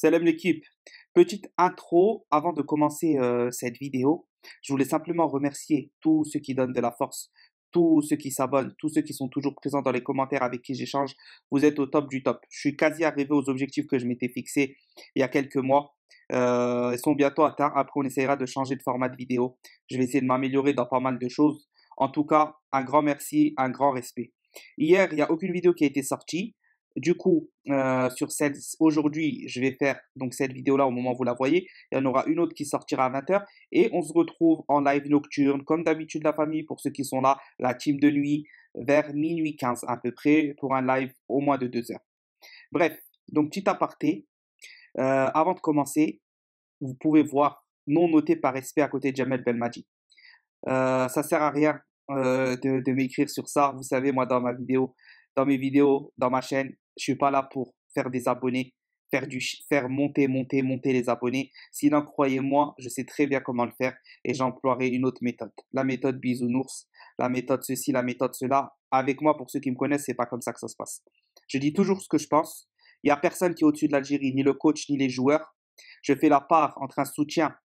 Salam l'équipe. Petite intro avant de commencer cette vidéo. Je voulais simplement remercier tous ceux qui donnent de la force, tous ceux qui s'abonnent, tous ceux qui sont toujours présents dans les commentaires avec qui j'échange. Vous êtes au top du top. Je suis quasi arrivé aux objectifs que je m'étais fixés il y a quelques mois. Ils sont bientôt atteints. Après, on essaiera de changer de format de vidéo. Je vais essayer de m'améliorer dans pas mal de choses. En tout cas, un grand merci, un grand respect. Hier, il n'y a aucune vidéo qui a été sortie. Du coup, aujourd'hui, je vais faire donc cette vidéo-là au moment où vous la voyez. Il y en aura une autre qui sortira à 20h. Et on se retrouve en live nocturne, comme d'habitude la famille, pour ceux qui sont là, la team de nuit, vers minuit 15 à peu près, pour un live au moins de 2 heures. Bref, donc petit aparté. Avant de commencer, vous pouvez voir non noté par respect à côté de Jamel Belmadi. Ça sert à rien de m'écrire sur ça. Vous savez, moi, dans mes vidéos, dans ma chaîne, je suis pas là pour faire des abonnés, faire monter les abonnés. Sinon, croyez-moi, je sais très bien comment le faire et j'emploierai une autre méthode. La méthode bisounours, la méthode ceci, la méthode cela. Avec moi, pour ceux qui me connaissent, c'est pas comme ça que ça se passe. Je dis toujours ce que je pense. Il y a personne qui est au-dessus de l'Algérie, ni le coach, ni les joueurs. Je fais la part entre un soutien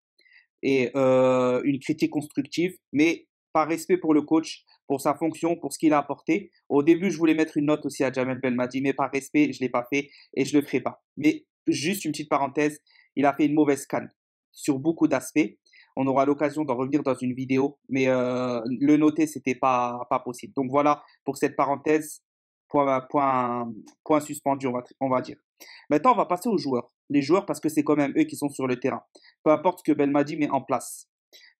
et une critique constructive, mais par respect pour le coach, pour sa fonction, pour ce qu'il a apporté. Au début, je voulais mettre une note aussi à Jamel Belmadi, mais par respect, je ne l'ai pas fait et je ne le ferai pas. Mais juste une petite parenthèse, il a fait une mauvaise CAN sur beaucoup d'aspects. On aura l'occasion d'en revenir dans une vidéo, mais le noter, c'était pas possible. Donc voilà pour cette parenthèse, point suspendu, on va dire. Maintenant, on va passer aux joueurs. Les joueurs, parce que c'est quand même eux qui sont sur le terrain. Peu importe ce que Belmadi met en place.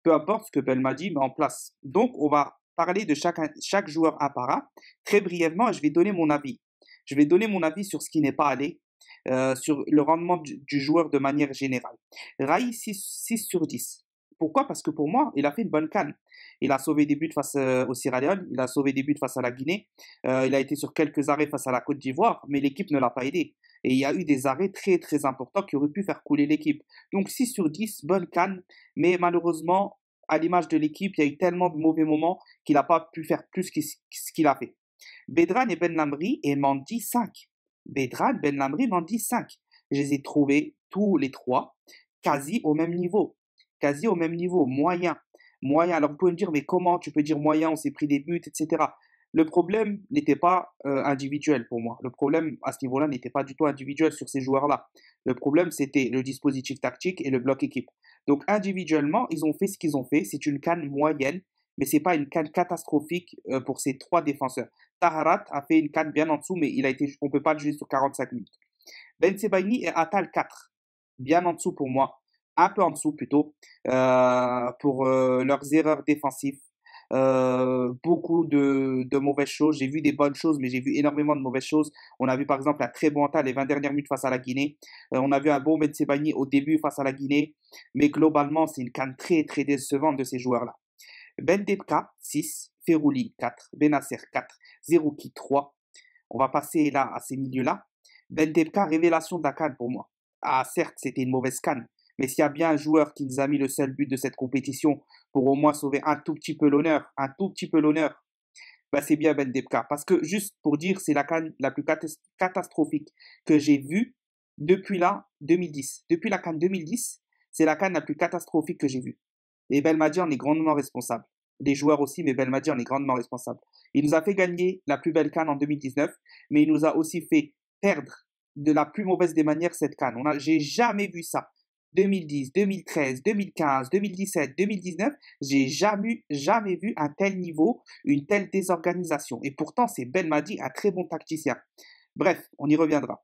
Peu importe ce que Belmadi met en place. Donc, on va parler de chaque joueur un par un. Très brièvement, je vais donner mon avis. Je vais donner mon avis sur ce qui n'est pas allé, sur le rendement du joueur de manière générale. Raï, 6 sur 10. Pourquoi? Parce que pour moi, il a fait une bonne CAN. Il a sauvé des buts face au Sierra Leone, il a sauvé des buts face à la Guinée, il a été sur quelques arrêts face à la Côte d'Ivoire, mais l'équipe ne l'a pas aidé. Et il y a eu des arrêts très très importants qui auraient pu faire couler l'équipe. Donc 6 sur 10, bonne CAN, mais malheureusement, à l'image de l'équipe, il y a eu tellement de mauvais moments qu'il n'a pas pu faire plus que ce qu'il a fait. Bedran et Ben Lamri et Mandi 5. Bedran, Ben Lamri, Mandi 5. Je les ai trouvés tous les trois quasi au même niveau. Quasi au même niveau, moyen. Moyen. Alors vous pouvez me dire, mais comment tu peux dire moyen, on s'est pris des buts, etc. Le problème n'était pas individuel pour moi. Le problème à ce niveau-là n'était pas du tout individuel sur ces joueurs-là. Le problème, c'était le dispositif tactique et le bloc équipe. Donc individuellement, ils ont fait ce qu'ils ont fait. C'est une CAN moyenne, mais c'est pas une CAN catastrophique pour ces trois défenseurs. Taharat a fait une CAN bien en dessous, mais on peut pas le juger sur 45 minutes. Ben Sebaini et Atal 4, bien en dessous pour moi, un peu en dessous plutôt, pour leurs erreurs défensives. Beaucoup de mauvaises choses. J'ai vu des bonnes choses, mais j'ai vu énormément de mauvaises choses. On a vu par exemple un très bon Atal les 20 dernières minutes face à la Guinée. On a vu un bon Ben Sebaini au début face à la Guinée. Mais globalement, c'est une CAN très très décevante de ces joueurs-là. Ben Debka, 6, Ferouli, 4, Benasser, 4, Zerouki, 3. On va passer là à ces milieux-là. Ben Debka, révélation de la CAN pour moi. Ah, certes, c'était une mauvaise CAN, mais s'il y a bien un joueur qui nous a mis le seul but de cette compétition pour au moins sauver un tout petit peu l'honneur, bah c'est bien Ben Debka. Parce que, juste pour dire, c'est la CAN la plus catastrophique que j'ai vue depuis la 2010. Depuis la CAN 2010, c'est la CAN la plus catastrophique que j'ai vue. Et Belmadi en est grandement responsable. Les joueurs aussi, mais Belmadi en est grandement responsable. Il nous a fait gagner la plus belle CAN en 2019, mais il nous a aussi fait perdre de la plus mauvaise des manières cette CAN. J'ai jamais vu ça. 2010, 2013, 2015, 2017, 2019, j'ai jamais vu un tel niveau, une telle désorganisation. Et pourtant, c'est Belmadi, un très bon tacticien. Bref, on y reviendra.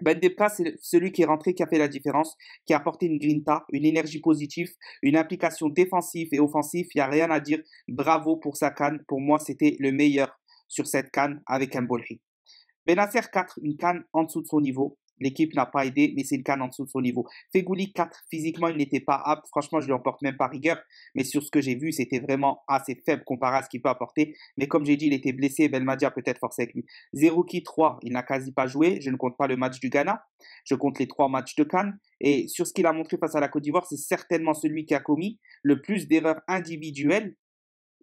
Ben Debka, c'est celui qui est rentré, qui a fait la différence, qui a apporté une grinta, une énergie positive, une implication défensive et offensive. Il n'y a rien à dire. Bravo pour sa CAN. Pour moi, c'était le meilleur sur cette CAN avec un Bolhi. Benasser 4, une CAN en dessous de son niveau. L'équipe n'a pas aidé, mais c'est une CAN en dessous de son niveau. Fegouli 4, physiquement, il n'était pas apte. Franchement, je ne lui emporte même pas rigueur. Mais sur ce que j'ai vu, c'était vraiment assez faible comparé à ce qu'il peut apporter. Mais comme j'ai dit, il était blessé. Belmadi a peut-être forcé avec lui. Zerouki 3, il n'a quasi pas joué. Je ne compte pas le match du Ghana. Je compte les 3 matchs de CAN. Et sur ce qu'il a montré face à la Côte d'Ivoire, c'est certainement celui qui a commis le plus d'erreurs individuelles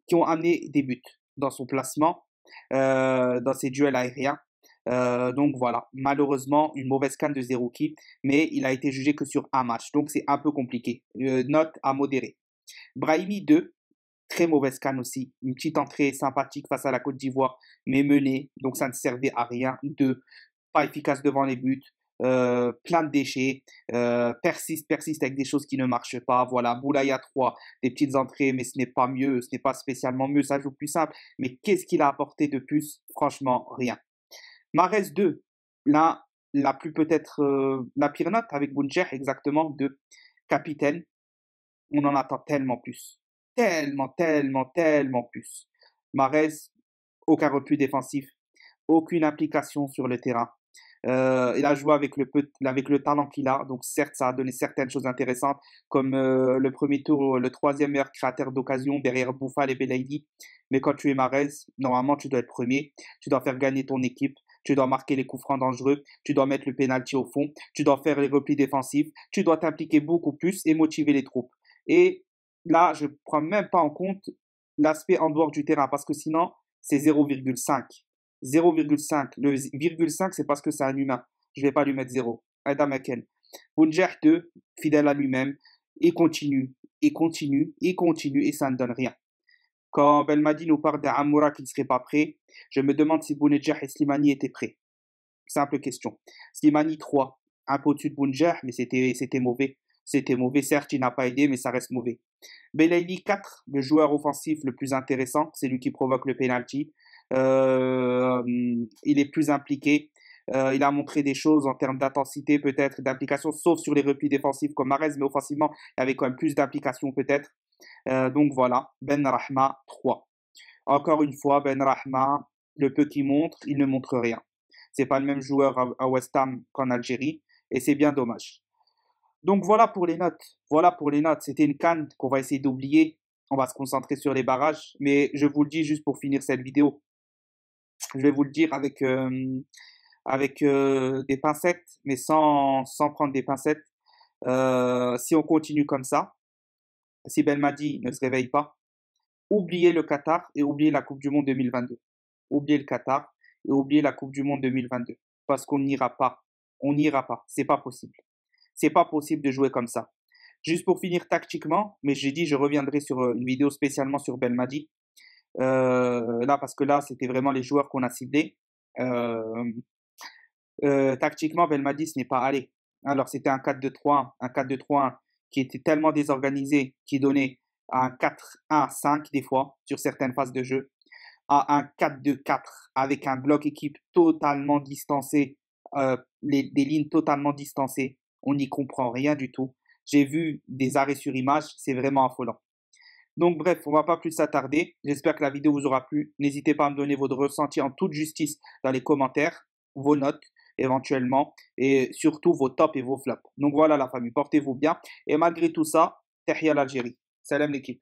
qui ont amené des buts dans son placement, dans ses duels aériens. Donc voilà, malheureusement, une mauvaise canne de Zerouki, mais il a été jugé que sur un match, donc c'est un peu compliqué. Note à modérer. Brahimi 2, très mauvaise canne aussi. Une petite entrée sympathique face à la Côte d'Ivoire, mais menée, donc ça ne servait à rien. 2, pas efficace devant les buts, plein de déchets, persiste avec des choses qui ne marchent pas. Voilà, Boulaya 3, des petites entrées, mais ce n'est pas mieux, ce n'est pas spécialement mieux, ça joue plus simple. Mais qu'est-ce qu'il a apporté de plus? Franchement, rien. Mahrez 2, là, la plus peut-être la pire note avec Bouncher, exactement, de capitaine. On en attend tellement plus. Tellement plus. Mahrez, aucun repli défensif, aucune implication sur le terrain. Il a joué avec le talent qu'il a, donc certes, ça a donné certaines choses intéressantes, comme le premier tour, le troisième meilleur créateur d'occasion derrière Bouffal et Belaïdi. Mais quand tu es Mahrez, normalement, tu dois être premier, tu dois faire gagner ton équipe, tu dois marquer les coups francs dangereux, tu dois mettre le penalty au fond, tu dois faire les replis défensifs, tu dois t'impliquer beaucoup plus et motiver les troupes. Et là, je ne prends même pas en compte l'aspect en dehors du terrain, parce que sinon, c'est 0,5. 0,5. Le virgule 5, c'est parce que c'est un humain. Je ne vais pas lui mettre 0. Adam Aken. Bounjer 2, fidèle à lui-même, il continue, et ça ne donne rien. Quand Belmadi nous parle d'Amoura qui ne serait pas prêt, je me demande si Bounedjah et Slimani étaient prêts. Simple question. Slimani 3, un peu au-dessus de Bounedjah, mais c'était mauvais. C'était mauvais, certes, il n'a pas aidé, mais ça reste mauvais. Belaïli 4, le joueur offensif le plus intéressant, c'est lui qui provoque le penalty. Il est plus impliqué. Il a montré des choses en termes d'intensité, peut-être, d'implication, sauf sur les replis défensifs comme Mahrez, mais offensivement, il y avait quand même plus d'implication, peut-être. Donc voilà, Ben Rahma 3. Encore une fois, Ben Rahma, le peu qu'il montre, il ne montre rien. C'est pas le même joueur à West Ham qu'en Algérie, et c'est bien dommage. Donc voilà pour les notes. Voilà pour les notes. C'était une CAN qu'on va essayer d'oublier. On va se concentrer sur les barrages. Mais je vous le dis juste pour finir cette vidéo. Je vais vous le dire avec des pincettes, mais sans prendre des pincettes. Si on continue comme ça, si Belmadi ne se réveille pas, oubliez le Qatar et oubliez la Coupe du Monde 2022. Oubliez le Qatar et oubliez la Coupe du Monde 2022. Parce qu'on n'ira pas. On n'ira pas. C'est pas possible. C'est pas possible de jouer comme ça. Juste pour finir tactiquement, mais j'ai dit je reviendrai sur une vidéo spécialement sur Belmadi. Là, parce que là, c'était vraiment les joueurs qu'on a ciblés. Tactiquement, Belmadi, ce n'est pas allé. Alors, c'était un 4-2-3-1, un 4-2-3-1 qui était tellement désorganisé, qui donnait un 4-1-5 des fois sur certaines phases de jeu, à un 4-2-4 avec un bloc équipe totalement distancé, des lignes totalement distancées. On n'y comprend rien du tout. J'ai vu des arrêts sur image, c'est vraiment affolant. Donc bref, on va pas plus s'attarder. J'espère que la vidéo vous aura plu. N'hésitez pas à me donner votre ressenti en toute justice dans les commentaires, vos notes éventuellement, et surtout vos tops et vos flops. Donc voilà la famille, portez-vous bien. Et malgré tout ça, Tahia l'Algérie. Salam l'équipe.